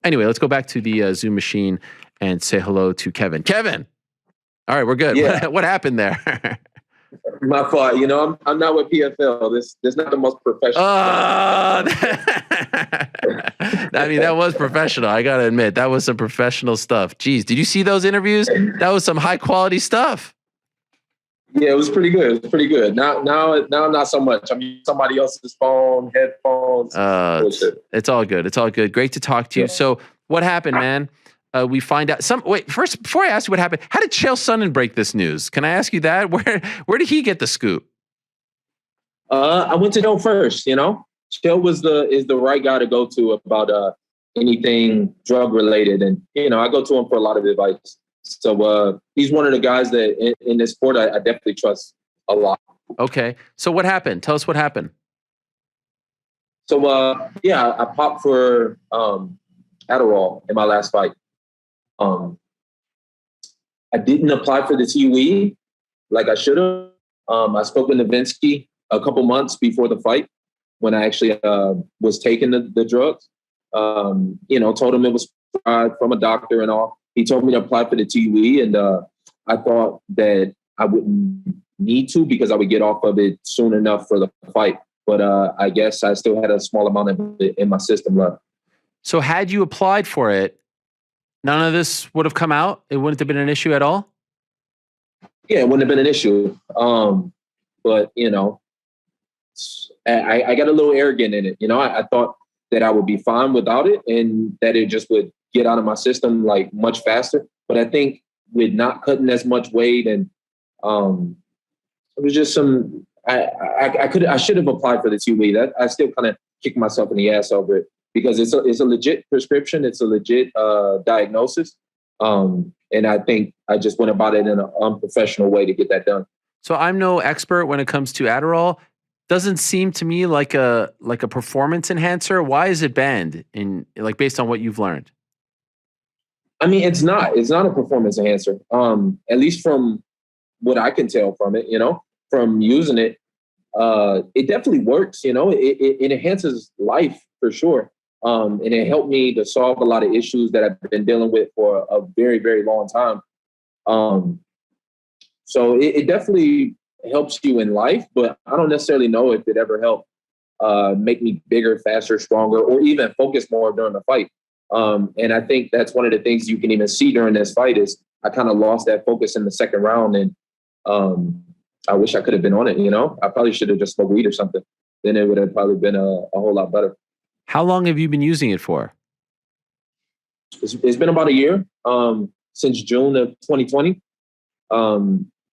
Anyway, let's go back to the Zoom machine and say hello to Kevin. Kevin! All right, we're good. Yeah. What happened there? My fault. You know, I'm not with PFL. This is not the most professional. I mean, that was professional. I gotta admit, that was some professional stuff. Jeez, did you see those interviews? That was some high quality stuff. Yeah, it was pretty good. It was pretty good. Now, not so much. I'm using somebody else's phone, headphones. It's all good. It's all good. Great to talk to you. So, what happened, man? We find out first, before I ask you what happened, how did Chael Sonnen break this news? Can I ask you that? Where did he get the scoop? I went to know first, you know. Chael is the right guy to go to about anything drug related. And, you know, I go to him for a lot of advice. So he's one of the guys that in this sport I definitely trust a lot. Okay. So what happened? Tell us what happened. So, I popped for Adderall in my last fight. I didn't apply for the TUE like I should have. I spoke with Novinsky a couple months before the fight when I actually was taking the drugs. You know, told him it was from a doctor and all. He told me to apply for the TUE, and I thought that I wouldn't need to because I would get off of it soon enough for the fight. But I guess I still had a small amount of it in my system left. So had you applied for it, none of this would have come out? It wouldn't have been an issue at all? Yeah, it wouldn't have been an issue. But, you know, I got a little arrogant in it. You know, I thought that I would be fine without it and that it just would get out of my system like much faster. But I think with not cutting as much weight and it was just some, I should have applied for the TUE. That I still kind of kick myself in the ass over it because it's a legit prescription. It's a legit diagnosis. And I think I just went about it in an unprofessional way to get that done. So I'm no expert when it comes to Adderall. Doesn't seem to me like a performance enhancer. Why is it banned based on what you've learned? I mean, it's not a performance enhancer. At least from what I can tell from it, you know, from using it, it definitely works. You know, it enhances life for sure. And it helped me to solve a lot of issues that I've been dealing with for a very, very long time. So it definitely helps you in life, but I don't necessarily know if it ever helped make me bigger, faster, stronger, or even focus more during the fight. And I think that's one of the things you can even see during this fight is I kind of lost that focus in the second round. And I wish I could have been on it, you know? I probably should have just smoked weed or something. Then it would have probably been a whole lot better. How long have you been using it for? It's been about a year, since June of 2020.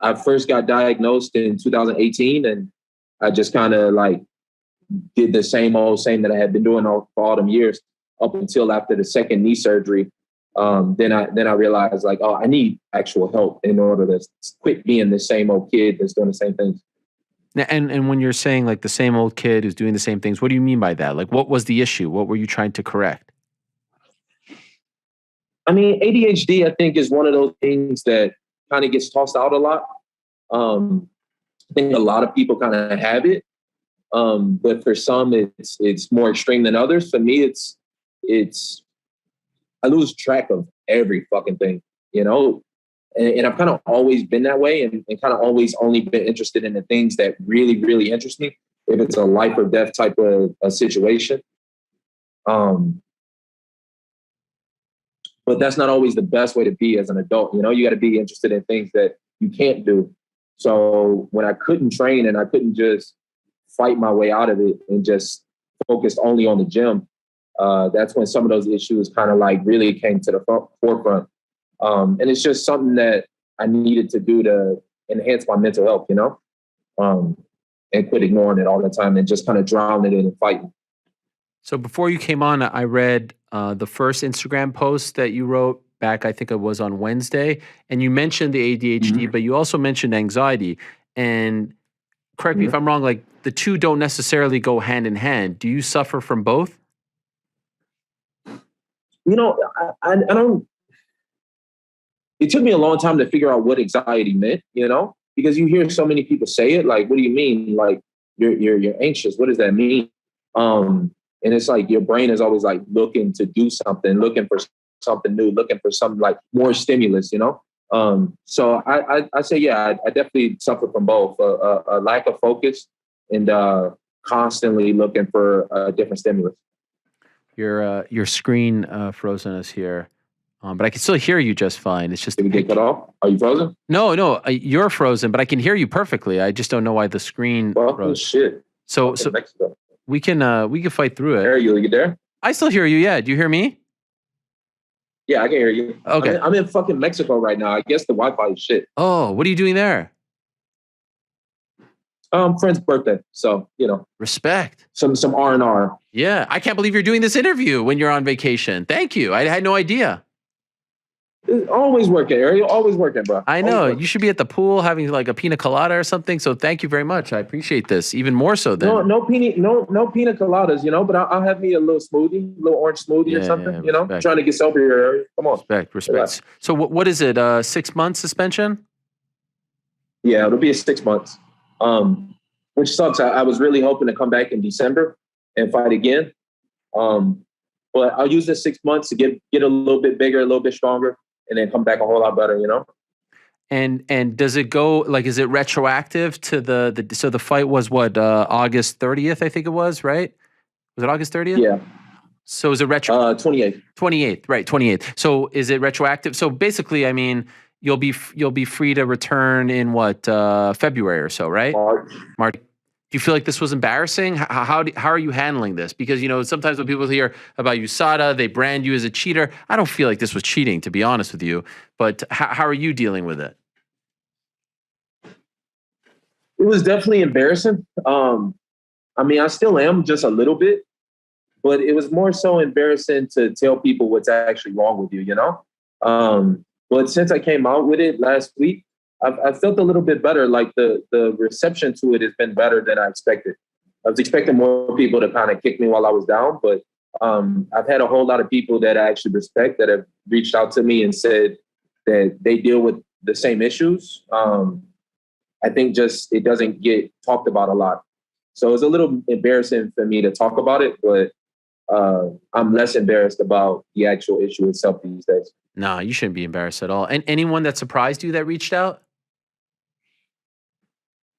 I first got diagnosed in 2018, and I just kind of did the same that I had been doing for all them years up until after the second knee surgery. Then I realized I need actual help in order to quit being the same old kid that's doing the same things. And when you're saying the same old kid who's doing the same things, what do you mean by that? What was the issue? What were you trying to correct? I mean, ADHD, I think, is one of those things that kind of gets tossed out a lot. I think a lot of people kind of have it. But for some, it's more extreme than others. For me, it's I lose track of every fucking thing, you know? And I've kind of always been that way and kind of always only been interested in the things that really, really interest me. If it's a life or death type of a situation. But that's not always the best way to be as an adult. You know, you got to be interested in things that you can't do. So when I couldn't train and I couldn't just fight my way out of it and just focused only on the gym, that's when some of those issues kind of really came to the forefront. And it's just something that I needed to do to enhance my mental health, you know, and quit ignoring it all the time and just kind of drown it in fighting. So before you came on, I read the first Instagram post that you wrote back, I think it was on Wednesday, and you mentioned the ADHD, but you also mentioned anxiety. And correct me if I'm wrong, the two don't necessarily go hand in hand. Do you suffer from both? You know, I don't. It took me a long time to figure out what anxiety meant, you know, because you hear so many people say it. What do you mean? You're anxious. What does that mean? And And it's like your brain is always like looking to do something, looking for something new, looking for some like more stimulus, you know? So I say, yeah, I definitely suffer from both a lack of focus and constantly looking for a different stimulus. Your screen froze on us here, but I can still hear you just fine. It's just Did we get cut off? Are you frozen? no, you're frozen, but I can hear you perfectly. I just don't know why the screen Well, froze. shit. So Mexico. we can fight through it. Are you there? I still hear you. Yeah, do you hear me? Yeah, I can hear you. Okay. I'm in fucking Mexico right now. I guess the Wi-Fi is shit. Oh, what are you doing there? Friend's birthday, so you know. Respect. Some R&R. Yeah, I can't believe you're doing this interview when you're on vacation. Thank you. I had no idea. It's always working, Ariel. Always working, bro. I know. You should be at the pool having like a pina colada or something. So thank you very much. I appreciate this even more so than no pina coladas, you know. But I'll have me a little smoothie, a little orange smoothie or something. You know, trying to get sober here, Ariel. Come on. Respect. Yeah. So what is it? 6 months suspension? Yeah, it'll be 6 months. Which sucks. I was really hoping to come back in December and fight again. But I'll use this 6 months to get a little bit bigger, a little bit stronger, and then come back a whole lot better, you know? And does it go, like, is it retroactive to so the fight was what, August 30th, I think it was, right? Was it August 30th? Yeah. So is it 28th. 28th, right, 28th. So is it retroactive? So basically, I mean, you'll be free to return in what, February or so, right? March. Do you feel like this was embarrassing? How are you handling this? Because, you know, sometimes when people hear about USADA, they brand you as a cheater. I don't feel like this was cheating, to be honest with you. But how are you dealing with it? It was definitely embarrassing. I mean, I still am just a little bit, but it was more so embarrassing to tell people what's actually wrong with you, you know? But since I came out with it last week, I felt a little bit better. Like the reception to it has been better than I expected. I was expecting more people to kind of kick me while I was down, but I've had a whole lot of people that I actually respect that have reached out to me and said that they deal with the same issues. I think just it doesn't get talked about a lot. So it's a little embarrassing for me to talk about it, but I'm less embarrassed about the actual issue itself these days. No, you shouldn't be embarrassed at all. And anyone that surprised you that reached out?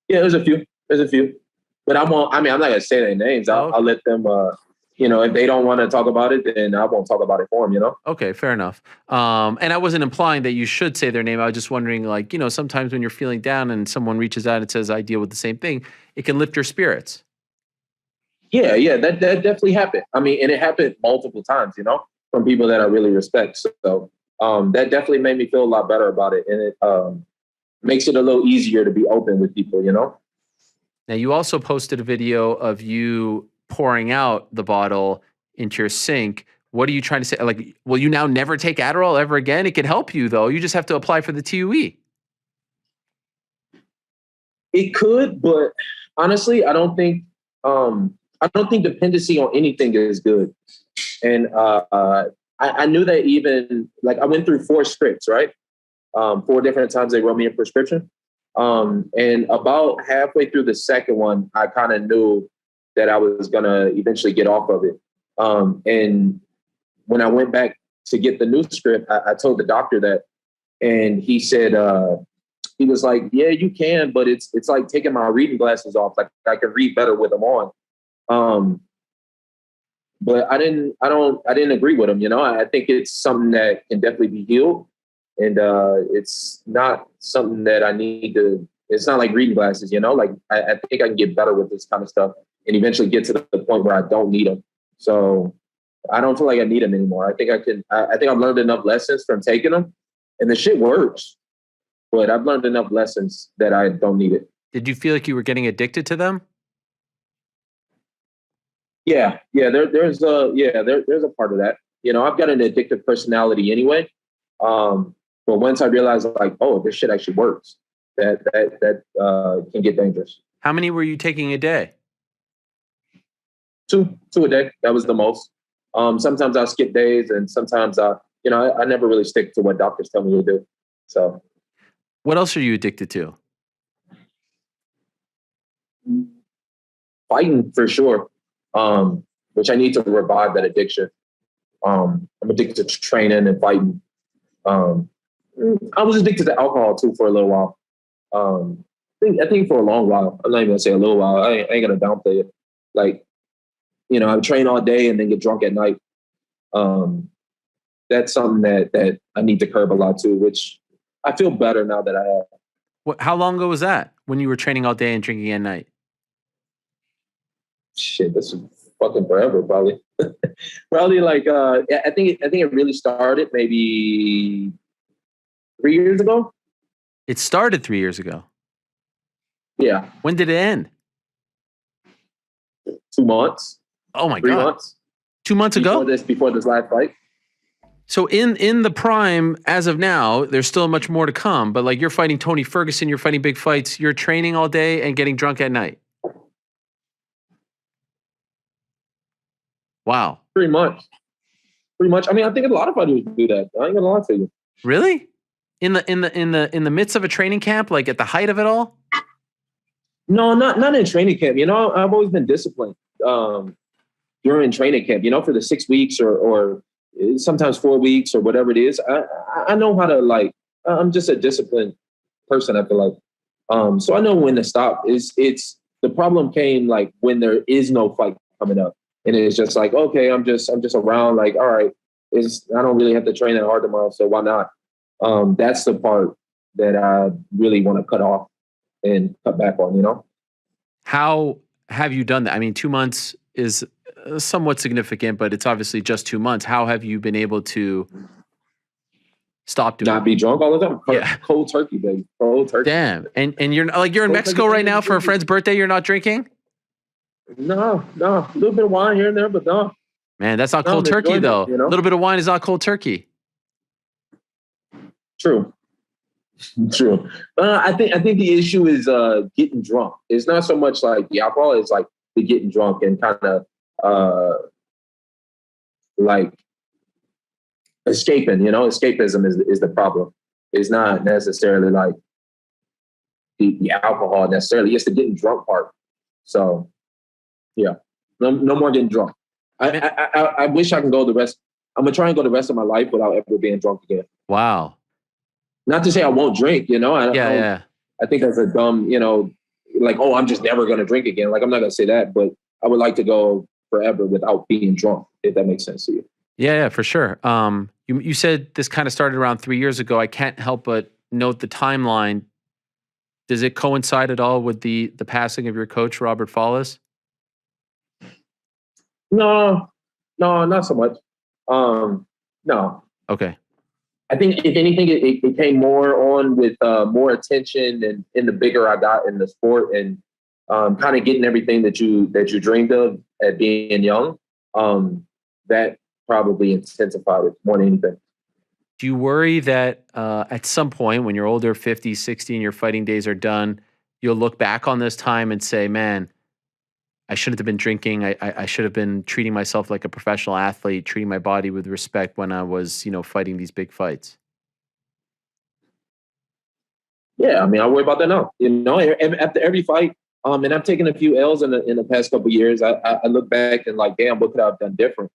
Yeah, there's a few, but I'm not gonna say their names. I'll let them. You know, if they don't want to talk about it, then I won't talk about it for them. You know. Okay, fair enough. And I wasn't implying that you should say their name. I was just wondering, like, you know, sometimes when you're feeling down and someone reaches out and says, "I deal with the same thing," it can lift your spirits. Yeah, that definitely happened. I mean, and it happened multiple times. You know, from people that I really respect. So that definitely made me feel a lot better about it, and it makes it a little easier to be open with people, you know? Now, you also posted a video of you pouring out the bottle into your sink. What are you trying to say? Like, will you now never take Adderall ever again? It can help you, though. You just have to apply for the TUE. It could, but honestly, I don't think dependency on anything is good. And I knew that even, like, I went through 4 scripts, right? 4 different times they wrote me a prescription. And about halfway through the second one, I kind of knew that I was going to eventually get off of it. And when I went back to get the new script, I told the doctor that, and he said, he was like, yeah, you can, but it's like taking my reading glasses off. Like I can read better with them on. But I didn't agree with him. You know, I think it's something that can definitely be healed. And it's not something that I need to, it's not like reading glasses, you know, like I think I can get better with this kind of stuff and eventually get to the point where I don't need them. So I don't feel like I need them anymore. I think I think I've learned enough lessons from taking them and the shit works, but I've learned enough lessons that I don't need it. Did you feel like you were getting addicted to them? Yeah. There's a part of that. You know, I've got an addictive personality anyway. But once I realized, like, oh, this shit actually works, that can get dangerous. How many were you taking a day? 2 a day. That was the most. Sometimes I'll skip days, and sometimes I never really stick to what doctors tell me to do. So, what else are you addicted to? Fighting for sure. which I need to revive that addiction. I'm addicted to training and fighting. I was addicted to alcohol too for a little while. I think for a long while. I'm not even gonna say a little while. I ain't gonna downplay it. Like, you know, I would train all day and then get drunk at night. That's something that I need to curb a lot too, which I feel better now that I have. How long ago was that when you were training all day and drinking at night? Shit, this is fucking forever, probably. Probably like I think it really started maybe 3 years ago. It started 3 years ago. Yeah. When did it end? 2 months. Oh my 3 God. months. 2 months ago? Before this last fight. So in the prime, as of now, there's still much more to come. But like, you're fighting Tony Ferguson, you're fighting big fights, you're training all day and getting drunk at night. Wow. Pretty much. I mean, I think a lot of fighters do that. I ain't gonna lie to you. Really? In the midst of a training camp, like at the height of it all? No, not in training camp. You know, I've always been disciplined during training camp. You know, for the 6 weeks or sometimes 4 weeks or whatever it is. I know how to, like. I'm just a disciplined person, I feel like. So I know when to stop. It's the problem came like when there is no fight coming up, and it's just like, okay, I'm just around. Like, all right, I don't really have to train that hard tomorrow, so why not? That's the part that I really want to cut off and cut back on, you know? How have you done that? I mean, 2 months is somewhat significant, but it's obviously just 2 months. How have you been able to stop doing Not be drunk all the time? Yeah. Cold turkey, baby. Cold turkey. Damn. And you're in Mexico right now for a friend's birthday, you're not drinking? No. A little bit of wine here and there, but no. Man, that's not cold turkey, though. You know? A little bit of wine is not cold turkey. True. I think the issue is getting drunk. It's not so much like the alcohol; it's like the getting drunk and kind of like escaping. You know, escapism is the problem. It's not necessarily like the alcohol necessarily. It's the getting drunk part. So, yeah, no more getting drunk. I wish I can go the rest. I'm gonna try and go the rest of my life without ever being drunk again. Wow. Not to say I won't drink, you know. Yeah. I think that's a dumb, you know, like, oh, I'm just never going to drink again. Like, I'm not going to say that, but I would like to go forever without being drunk, if that makes sense to you. Yeah, for sure. You said this kind of started around 3 years ago. I can't help but note the timeline. Does it coincide at all with the passing of your coach, Robert Follis? No, not so much. No. Okay. I think if anything, it came more on with more attention and the bigger I got in the sport and kind of getting everything that you dreamed of at being young. That probably intensified it more than anything. Do you worry that at some point when you're older, 50, 60, and your fighting days are done, you'll look back on this time and say, man, I shouldn't have been drinking. I should have been treating myself like a professional athlete, treating my body with respect when I was, fighting these big fights. Yeah, I mean, I worry about that now. You know, after every fight, and I've taken a few L's in the past couple of years. I look back and like, damn, what could I have done different?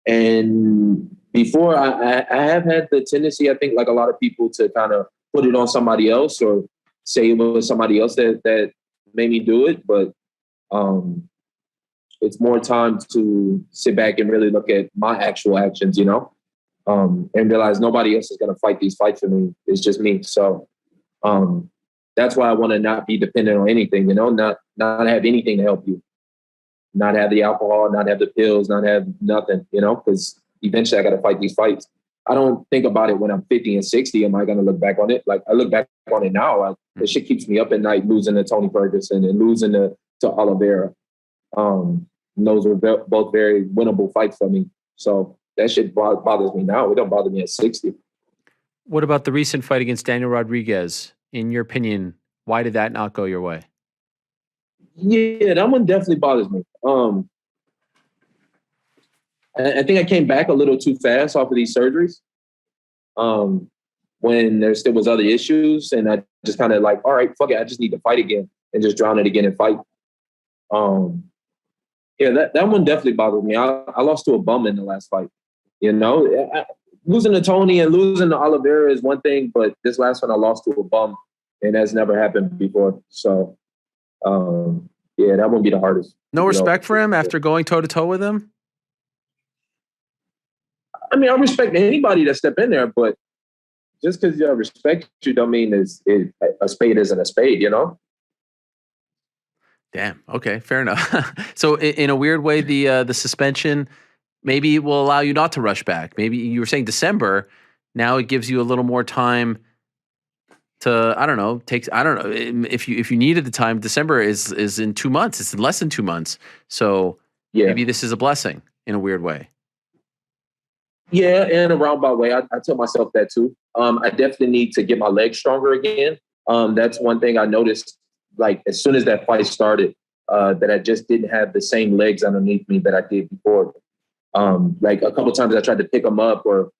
And before, I have had the tendency, I think, like a lot of people, to kind of put it on somebody else or say it was somebody else that made me do it. But it's more time to sit back and really look at my actual actions, you know, and realize nobody else is going to fight these fights for me. It's just me. So that's why I want to not be dependent on anything, you know, not have anything to help you, not have the alcohol, not have the pills, not have nothing, you know, because eventually I got to fight these fights. I don't think about it when I'm 50 and 60. Am I going to look back on it? Like, I look back on it now. The shit keeps me up at night, losing to Tony Ferguson and losing to Oliveira. Those were both very winnable fights for me. So that shit bothers me now. It don't bother me at 60. What about the recent fight against Daniel Rodriguez? In your opinion, why did that not go your way? Yeah, that one definitely bothers me. I think I came back a little too fast off of these surgeries. When there still was other issues, and I just kind of like, all right, fuck it, I just need to fight again and just drown it again and fight. Yeah, that one definitely bothered me. I lost to a bum in the last fight. Losing to Tony and losing to Oliveira is one thing, but this last one I lost to a bum, and that's never happened before. So, yeah, that won't be the hardest. No respect for him after going toe to toe with him? I mean, I respect anybody that step in there, but just because I respect you don't mean a spade isn't a spade, you know? Damn. Okay, fair enough. So in a weird way, the suspension maybe will allow you not to rush back. Maybe you were saying December. Now it gives you a little more time to, I don't know, if you needed the time. December is in 2 months. It's in less than 2 months. So maybe this is a blessing in a weird way. Yeah, in a roundabout way. I tell myself that too. I definitely need to get my legs stronger again. That's one thing I noticed. Like as soon as that fight started, that I just didn't have the same legs underneath me that I did before. Like a couple of times I tried to pick them up or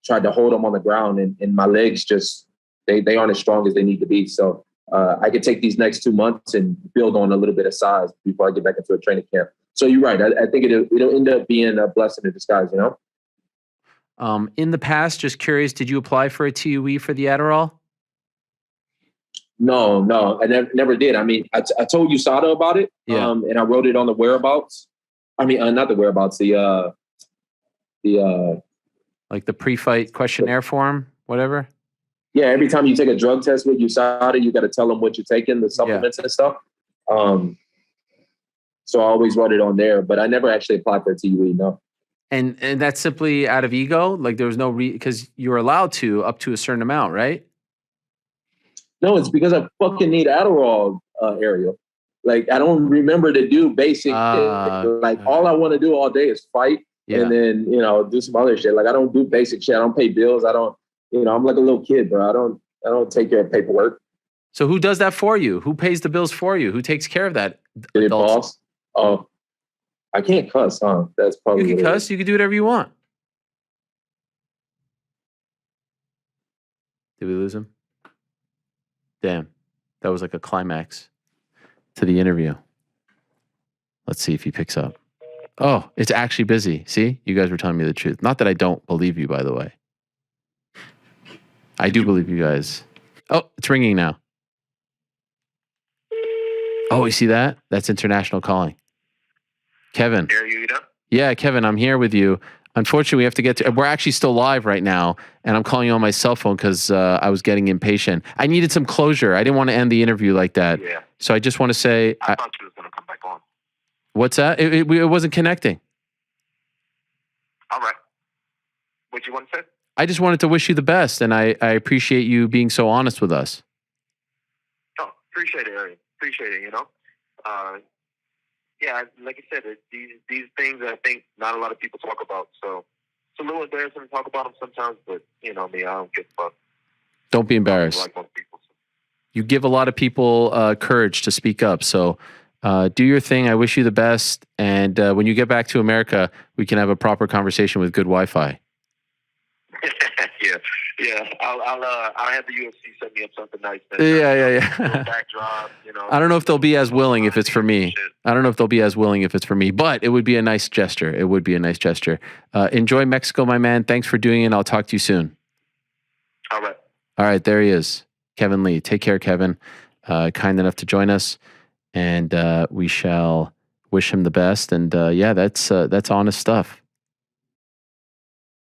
tried to hold them on the ground, and my legs just they aren't as strong as they need to be. So I could take these next 2 months and build on a little bit of size before I get back into a training camp. So you're right. I think it'll end up being a blessing in disguise. You know. In the past, just curious, did you apply for a TUE for the Adderall? No, I never did. I mean, I told USADA about it, and I wrote it on the whereabouts. I mean, not the whereabouts, the like the pre-fight questionnaire form, whatever. Yeah, every time you take a drug test with USADA, you got to tell them what you're taking, the supplements and stuff. So I always wrote it on there, but I never actually applied for a TUE. No. And that's simply out of ego? Like there was no because you're allowed to up to a certain amount, right? No, it's because I fucking need Adderall, Ariel. Like I don't remember to do basic like all I want to do all day is fight and then, do some other shit. Like I don't do basic shit. I don't pay bills. I don't, I'm like a little kid, bro. I don't take care of paperwork. So who does that for you? Who pays the bills for you? Who takes care of that? Your boss? Oh, I can't cuss, huh? That's probably you can cuss. You can do whatever you want. Did we lose him? Damn, that was like a climax to the interview. Let's see if he picks up. Oh, it's actually busy. See, you guys were telling me the truth. Not that I don't believe you, by the way. I do believe you guys. Oh, it's ringing now. Oh, you see that? That's international calling. Kevin. Yeah, Kevin, I'm here with you. Unfortunately, we have to get to... We're actually still live right now, and I'm calling you on my cell phone because I was getting impatient. I needed some closure. I didn't want to end the interview like that. Yeah. So I just want to say... I thought you was going to come back on. What's that? It wasn't connecting. All right. What you want to say? I just wanted to wish you the best, and I appreciate you being so honest with us. Oh, appreciate it, Ariel. Appreciate it, Yeah, like I said, these things I think not a lot of people talk about. So it's a little embarrassing to talk about them sometimes, but me, I don't give a fuck. Don't be embarrassed. Like most people. You give a lot of people courage to speak up. So do your thing. I wish you the best. And when you get back to America, we can have a proper conversation with good Wi-Fi. Yeah. I'll have the UFC set me up something nice. Yeah. Backdrop, I don't know if they'll be as willing if it's for me. But it would be a nice gesture. Enjoy Mexico, my man. Thanks for doing it. I'll talk to you soon. All right. There he is. Kevin Lee. Take care, Kevin. Kind enough to join us. And we shall wish him the best. And that's honest stuff.